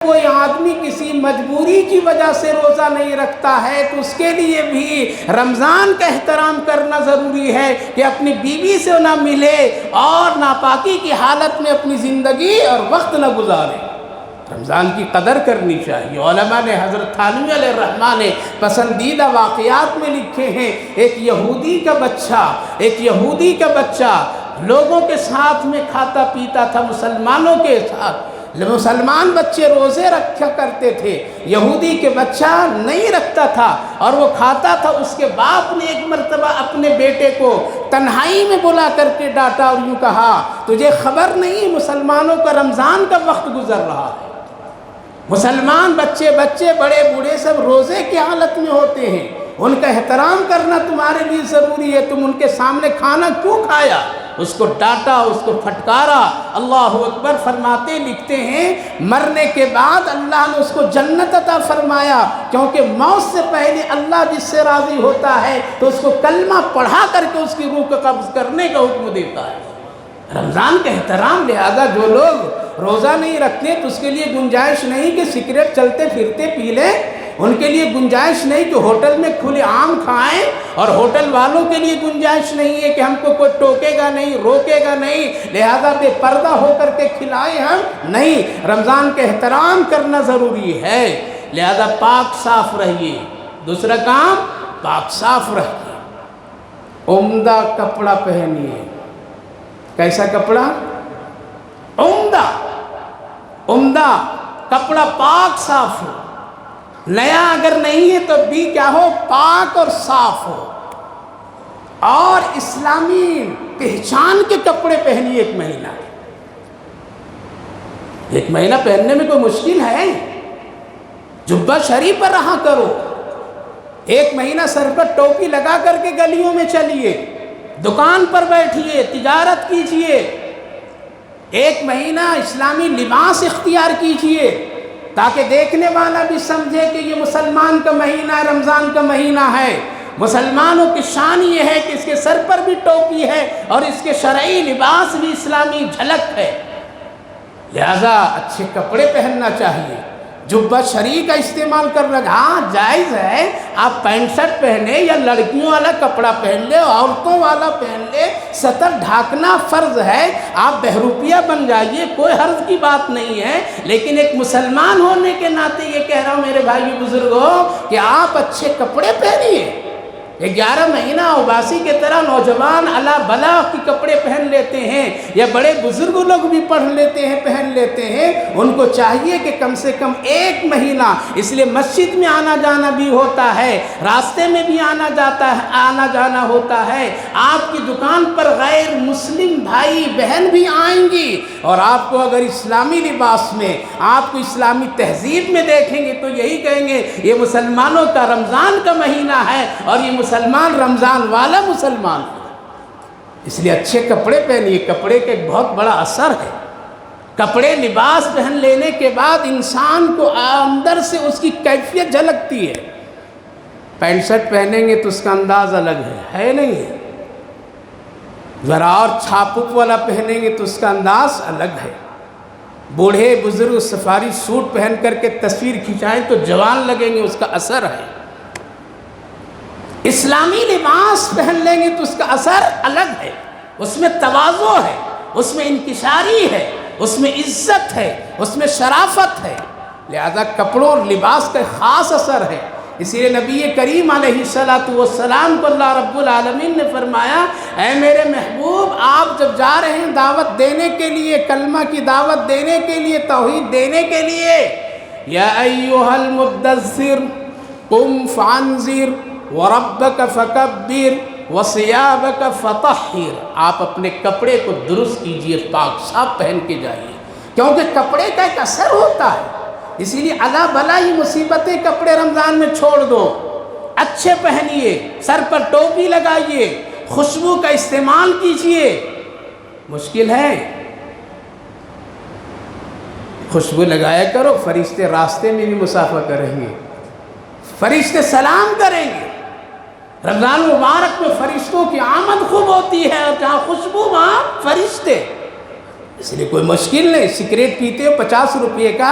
کوئی آدمی کسی مجبوری کی وجہ سے روزہ نہیں رکھتا ہے تو اس کے لیے بھی رمضان کا احترام کرنا ضروری ہے کہ اپنی بیوی سے نہ ملے اور ناپاکی کی حالت میں اپنی زندگی اور وقت نہ گزارے۔ رمضان کی قدر کرنی چاہیے۔ علماء نے حضرت تھانوی علیہ الرحمہ نے پسندیدہ واقعات میں لکھے ہیں، ایک یہودی کا بچہ لوگوں کے ساتھ میں کھاتا پیتا تھا، مسلمانوں کے ساتھ۔ مسلمان بچے روزے رکھا کرتے تھے، یہودی کے بچہ نہیں رکھتا تھا اور وہ کھاتا تھا۔ اس کے باپ نے ایک مرتبہ اپنے بیٹے کو تنہائی میں بلا کر کے ڈانٹا اور یوں کہا، تجھے خبر نہیں مسلمانوں کا رمضان کا وقت گزر رہا ہے؟ مسلمان بچے بڑے بوڑھے سب روزے کی حالت میں ہوتے ہیں، ان کا احترام کرنا تمہارے لیے ضروری ہے، تم ان کے سامنے کھانا کیوں کھایا؟ اس کو ڈانٹا، اس کو پھٹکارا۔ اللہ اکبر فرماتے لکھتے ہیں مرنے کے بعد اللہ نے اس کو جنت عطا فرمایا، کیونکہ موت سے پہلے اللہ جس سے راضی ہوتا ہے تو اس کو کلمہ پڑھا کر کے اس کی روح کو قبض کرنے کا حکم دیتا ہے۔ رمضان کا احترام، لہذا جو لوگ روزہ نہیں رکھتے تو اس کے لیے گنجائش نہیں کہ سگریٹ چلتے پھرتے پی لیں، ان کے لیے گنجائش نہیں کہ ہوٹل میں کھلے عام کھائیں، اور ہوٹل والوں کے لیے گنجائش نہیں ہے کہ ہم کو کوئی ٹوکے گا نہیں، روکے گا نہیں، لہذا بے پردہ ہو کر کے کھلائیں ہم نہیں۔ رمضان کا احترام کرنا ضروری ہے، لہذا پاک صاف رہیے۔ دوسرا کام، پاک صاف رہیے، عمدہ کپڑا پہنیے۔ کیسا کپڑا؟ عمدہ کپڑا، پاک صاف ہو، نیا اگر نہیں ہے تو بھی کیا ہو، پاک اور صاف ہو، اور اسلامی پہچان کے کپڑے پہنیے۔ ایک مہینہ پہننے میں کوئی مشکل ہے؟ جبہ شریف پر رہا کرو، ایک مہینہ سر پر ٹوپی لگا کر کے گلیوں میں چلیے، دکان پر بیٹھیے، تجارت کیجیے، ایک مہینہ اسلامی لباس اختیار کیجیے تاکہ دیکھنے والا بھی سمجھے کہ یہ مسلمان کا مہینہ ہے، رمضان کا مہینہ ہے۔ مسلمانوں کی شان یہ ہے کہ اس کے سر پر بھی ٹوپی ہے اور اس کے شرعی لباس بھی اسلامی جھلک ہے، لہذا اچھے کپڑے پہننا چاہیے۔ جبہ شریف کا استعمال کرنا ہاں جائز ہے، آپ پینٹ شرٹ پہنے یا لڑکیوں والا کپڑا پہن لے، عورتوں والا پہن لے، سطر ڈھانکنا فرض ہے، آپ بہروپیہ بن جائیے، کوئی حرج کی بات نہیں ہے، لیکن ایک مسلمان ہونے کے ناطے یہ کہہ رہا ہوں میرے بھائی بزرگوں کہ آپ اچھے کپڑے پہنیے۔ 11 مہینہ اوباسی کے طرح نوجوان الا بلا کے کپڑے پہن لیتے ہیں، یا بڑے بزرگ لوگ بھی پہن لیتے ہیں، ان کو چاہیے کہ کم سے کم 1 مہینہ، اس لیے مسجد میں آنا جانا بھی ہوتا ہے، راستے میں بھی آنا جانا ہوتا ہے، آپ کی دکان پر غیر مسلم بھائی بہن بھی آئیں گی، اور آپ کو اگر اسلامی لباس میں، آپ کو اسلامی تہذیب میں دیکھیں گے تو یہی کہیں گے یہ مسلمانوں کا رمضان کا مہینہ ہے اور یہ مسلمان رمضان والا مسلمان ہے۔ اس لیے اچھے کپڑے پہنیے، کپڑے کا ایک بہت بڑا اثر ہے۔ کپڑے لباس پہن لینے کے بعد انسان کو اندر سے اس کی کیفیت جھلکتی ہے۔ پینٹ شرٹ پہنیں گے تو اس کا انداز الگ ہے نہیں ہے، ذرا اور چھاپک والا پہنیں گے تو اس کا انداز الگ ہے۔ بوڑھے بزرگ سفاری سوٹ پہن کر کے تصویر کھنچائیں تو جوان لگیں گے، اس کا اثر ہے۔ اسلامی لباس پہن لیں گے تو اس کا اثر الگ ہے، اس میں تواضع ہے، اس میں انکساری ہے، اس میں عزت ہے، اس میں شرافت ہے، لہذا کپڑوں اور لباس کا خاص اثر ہے۔ اسی لیے نبی کریم علیہ السلام کو اللہ رب العالمین نے فرمایا، اے میرے محبوب، آپ جب جا رہے ہیں دعوت دینے کے لیے، کلمہ کی دعوت دینے کے لیے، توحید دینے کے لیے، یا ایھا المدثر قم فانذر وَرَبَّكَ فَكَبِّرْ وَثِيَابَكَ فَطَهِّرْ، آپ اپنے کپڑے کو درست کیجئے، پاک صاف پہن کے جائیے، کیونکہ کپڑے کا ایک اثر ہوتا ہے۔ اسی لیے الا بلا یہ مصیبتیں کپڑے رمضان میں چھوڑ دو، اچھے پہنیے، سر پر ٹوپی لگائیے، خوشبو کا استعمال کیجئے۔ مشکل ہے؟ خوشبو لگایا کرو، فرشتے راستے میں بھی مسافہ کریں گے، فرشتے سلام کریں گے۔ رمضان مبارک میں فرشتوں کی آمد خوب ہوتی ہے، اور جہاں خوشبو وہاں فرشتے، اس لیے کوئی مشکل نہیں۔ سگریٹ پیتے ہو 50 روپے کا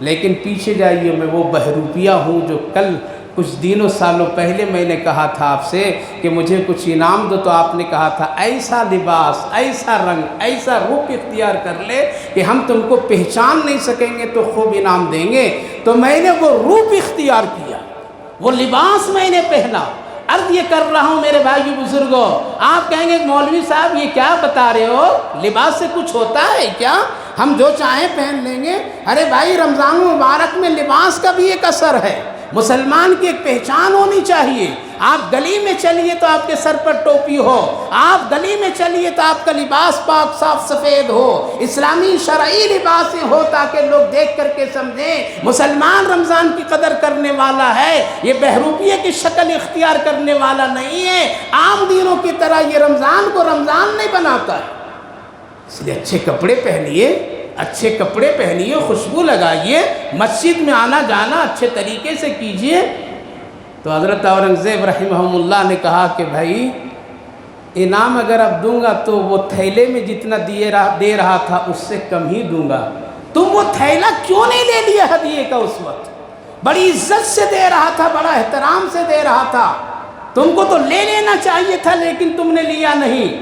لیکن پیچھے جائیے، میں وہ بہروپیہ ہوں جو کل کچھ دنوں سالوں پہلے میں نے کہا تھا آپ سے کہ مجھے کچھ انعام دو، تو آپ نے کہا تھا ایسا لباس، ایسا رنگ، ایسا رخ اختیار کر لے کہ ہم تم کو پہچان نہیں سکیں گے تو خوب انعام دیں گے۔ تو میں نے وہ روپ اختیار کیا، وہ لباس میں نے پہنا۔ عرض یہ کر رہا ہوں میرے بھائی بزرگوں، آپ کہیں گے مولوی صاحب یہ کیا بتا رہے ہو، لباس سے کچھ ہوتا ہے کیا، ہم جو چاہیں پہن لیں گے؟ ارے بھائی، رمضان مبارک میں لباس کا بھی ایک اثر ہے، مسلمان کی ایک پہچان ہونی چاہیے۔ آپ گلی میں چلیے تو آپ کے سر پر ٹوپی ہو، آپ گلی میں چلیے تو آپ کا لباس پاک صاف سفید ہو، اسلامی شرعی لباس ہو، تاکہ لوگ دیکھ کر کے سمجھیں مسلمان رمضان کی قدر کرنے والا ہے، یہ بہروپیے کی شکل اختیار کرنے والا نہیں ہے، عام دنوں کی طرح یہ رمضان کو رمضان نہیں بناتا ہے۔ اس لیے اچھے کپڑے پہنیے، اچھے کپڑے پہنیے، خوشبو لگائیے، مسجد میں آنا جانا اچھے طریقے سے کیجیے۔ تو حضرت اورنگزیب رحمہ اللہ نے کہا کہ بھائی انعام اگر اب دوں گا تو وہ تھیلے میں جتنا دے رہا تھا اس سے کم ہی دوں گا۔ تم وہ تھیلا کیوں نہیں لے لیا ہدیے کا؟ اس وقت بڑی عزت سے دے رہا تھا، بڑا احترام سے دے رہا تھا، تم کو تو لے لینا چاہیے تھا، لیکن تم نے لیا نہیں۔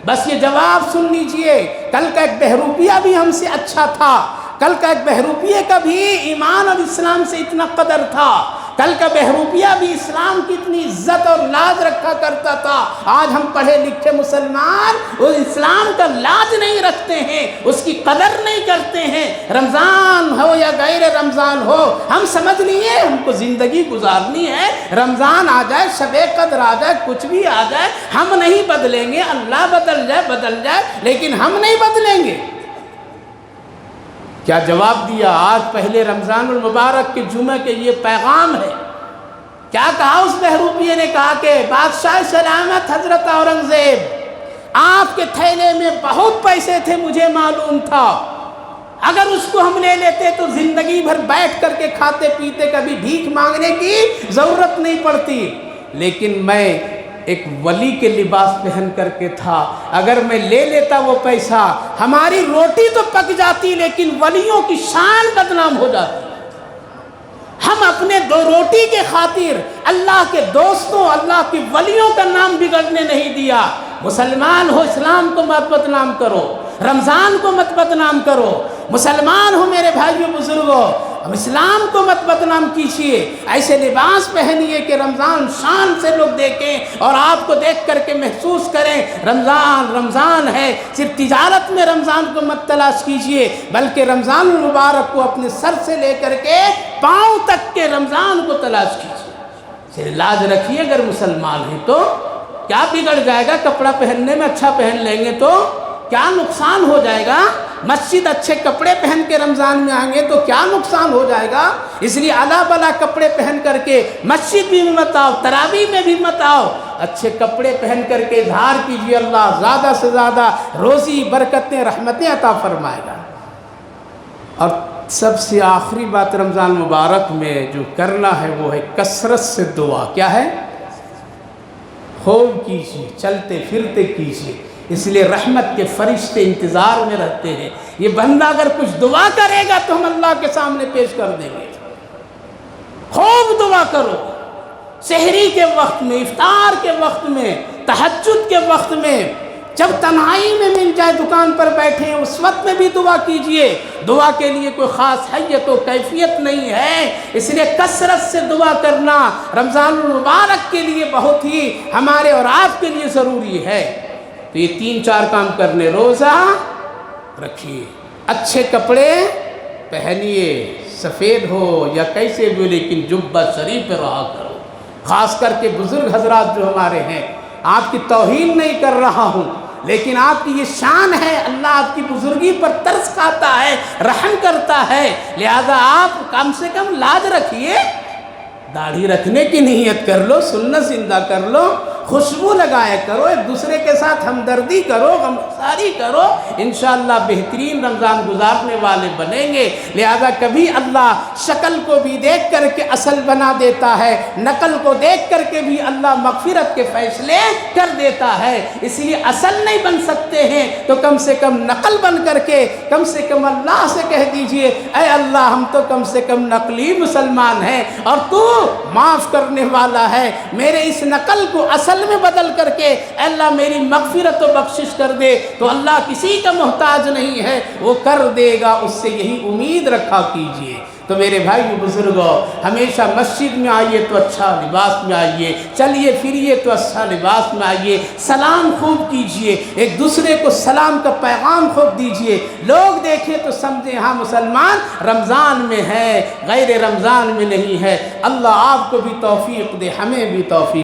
بس یہ جواب سن لیجئے، کل کا ایک بہروپیہ بھی ہم سے اچھا تھا، کل کا ایک بہروپیے کا بھی ایمان اور اسلام سے اتنا قدر تھا، کل کا بہروپیہ بھی اسلام کی اتنی عزت اور لاج رکھا کرتا تھا۔ آج ہم پڑھے لکھے مسلمان وہ اسلام کا لاج نہیں رکھتے ہیں، اس کی قدر نہیں کرتے ہیں۔ رمضان ہو یا غیر رمضان ہو، ہم سمجھ لیے ہم کو زندگی گزارنی ہے، رمضان آ جائے، شب قدر آ جائے، کچھ بھی آ جائے، ہم نہیں بدلیں گے، اللہ بدل جائے لیکن ہم نہیں بدلیں گے۔ کیا جواب دیا؟ آج پہلے رمضان المبارک کے جمعہ کے یہ پیغام ہے۔ کیا کہا اس بہروپیے نے؟ کہا کہ بادشاہ سلامت حضرت اورنگزیب، آپ کے تھیلے میں بہت پیسے تھے، مجھے معلوم تھا، اگر اس کو ہم لے لیتے تو زندگی بھر بیٹھ کر کے کھاتے پیتے، کبھی بھیک مانگنے کی ضرورت نہیں پڑتی، لیکن میں ایک ولی کے لباس پہن کر کے تھا، اگر میں لے لیتا وہ پیسہ، ہماری روٹی تو پک جاتی لیکن ولیوں کی شان بدنام ہو جاتی۔ ہم اپنے دو روٹی کے خاطر اللہ کے دوستوں، اللہ کے ولیوں کا نام بگڑنے نہیں دیا۔ مسلمان ہو، اسلام کو مت بدنام کرو، رمضان کو مت بدنام کرو، مسلمان ہو میرے بھائیوں بزرگوں، اب اسلام کو مت بدنام کیجیے، ایسے لباس پہنیے کہ رمضان شان سے لوگ دیکھیں اور آپ کو دیکھ کر کے محسوس کریں رمضان رمضان ہے۔ صرف تجارت میں رمضان کو مت تلاش کیجیے، بلکہ رمضان المبارک کو اپنے سر سے لے کر کے پاؤں تک کے رمضان کو تلاش کیجیے۔ صرف لاج رکھیے اگر مسلمان ہیں تو، کیا بگڑ جائے گا؟ کپڑا پہننے میں اچھا پہن لیں گے تو کیا نقصان ہو جائے گا؟ مسجد اچھے کپڑے پہن کے رمضان میں آئیں گے تو کیا نقصان ہو جائے گا؟ اس لیے اعلیٰ بالا کپڑے پہن کر کے مسجد بھی مت آؤ، تراویح میں بھی مت آؤ، اچھے کپڑے پہن کر کے اظہار کیجیے، اللہ زیادہ سے زیادہ روزی برکتیں رحمتیں عطا فرمائے گا۔ اور سب سے آخری بات رمضان مبارک میں جو کرنا ہے وہ ہے کثرت سے دعا۔ کیا ہے؟ خوب کیجیے، چلتے پھرتے کیجیے، اس لیے رحمت کے فرشتے انتظار میں رہتے ہیں۔ یہ بندہ اگر کچھ دعا کرے گا تو ہم اللہ کے سامنے پیش کر دیں گے۔ خوب دعا کرو، سحری کے وقت میں، افطار کے وقت میں، تہجد کے وقت میں، جب تنہائی میں مل جائے دکان پر بیٹھے ہیں اس وقت میں بھی دعا کیجئے۔ دعا کے لیے کوئی خاص حیت و کیفیت نہیں ہے، اس لیے کثرت سے دعا کرنا رمضان المبارک کے لیے بہت ہی ہمارے اور آپ کے لیے ضروری ہے۔ تو یہ 3-4 کام کرنے، روزہ رکھیے، اچھے کپڑے پہنیے، سفید ہو یا کیسے بھی، لیکن جبہ شریف پہ رہا کرو۔ خاص کر کے بزرگ حضرات جو ہمارے ہیں، آپ کی توہین نہیں کر رہا ہوں، لیکن آپ کی یہ شان ہے، اللہ آپ کی بزرگی پر ترس کھاتا ہے، رحم کرتا ہے، لہذا آپ کم سے کم لاج رکھیے، داڑھی رکھنے کی نیت کر لو، سنت زندہ کر لو، خوشبو لگایا کرو، ایک دوسرے کے ساتھ ہمدردی کرو، غمگساری کرو، انشاءاللہ بہترین رمضان گزارنے والے بنیں گے۔ لہذا کبھی اللہ شکل کو بھی دیکھ کر کے اصل بنا دیتا ہے، نقل کو دیکھ کر کے بھی اللہ مغفرت کے فیصلے کر دیتا ہے۔ اس لیے اصل نہیں بن سکتے ہیں تو کم سے کم نقل بن کر کے کم سے کم اللہ سے کہہ دیجئے اے اللہ ہم تو کم سے کم نقلی مسلمان ہیں اور تو معاف کرنے والا ہے، میرے اس نقل کو اصل میں بدل کر کے اے اللہ میری مغفرت و بخشش کر دے۔ تو اللہ کسی کا محتاج نہیں ہے، وہ کر دے گا، اس سے یہی امید رکھا کیجئے۔ تو میرے بھائی بزرگوں، ہمیشہ مسجد میں آئیے تو اچھا لباس میں آئیے، چلیے پھریے تو اچھا لباس میں آئیے، سلام خوب کیجئے، ایک دوسرے کو سلام کا پیغام خوب دیجئے، لوگ دیکھیں تو سمجھیں ہاں مسلمان رمضان میں ہے، غیر رمضان میں نہیں ہے۔ اللہ آپ کو بھی توفیق دے، ہمیں بھی توفیق